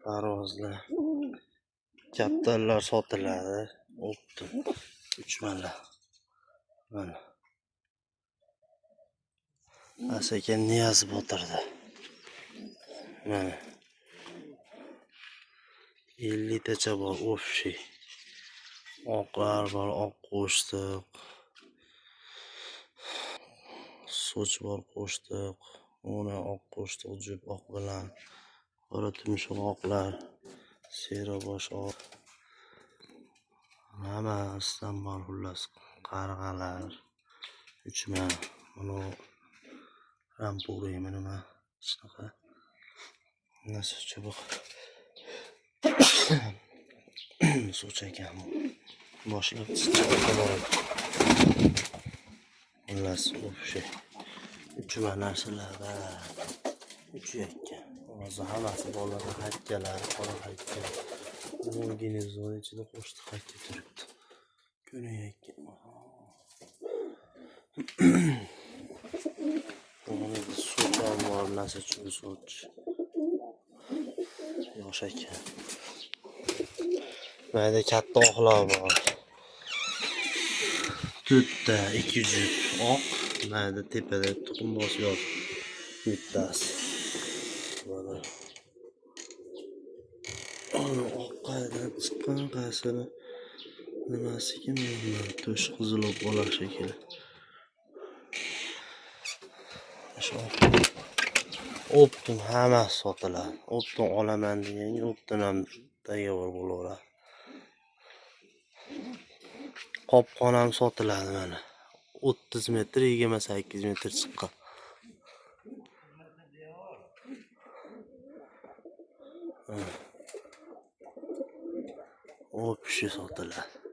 Parvozlar, kaptarlar sotiladi. Optim uchmalar. Mana Asaka Niyaz Botirda. Mana 50 tacha bor общий. Oqlar bor, oq qo'shtiq. Soch bor qo'shtiq. Ona oq qo'shtiq jup oq bilan. Qora tumshuq oqlar, sero bosh oq. Hammasidan bor xullas. Qarg'alar, uchma. Mana rampuriymi nima? Shunaqa. Nasıl çubuk? Soch ekan. Boshliq chiqadi. Xullas, o'sha uchma narsalarda uchayotgan. Hozir hammasi bolalar hakkalar, qora hakka. Organizm ichida qo'shti hakka turibdi. Ko'rayotgan. Buni soch ham bor, narsa uchun soch. Yosh ekan. Mayda katta oqlar bor. To'rtta 2 jup oq, mayda tepada tuxumboz yo'q. Bittasi. Mana. Ana oq qaydan chiqqan qaysini nimasiga bilmayman. To'sh qizilib bo'lar shekilli. Shu Optim hammasi sotiladi. Optim olaman degan Optim ham tayyor bo'laveradi. Qopqon ham sotiladi mana. 30 metr, 28 metr chiqqan. Общий sotiladi.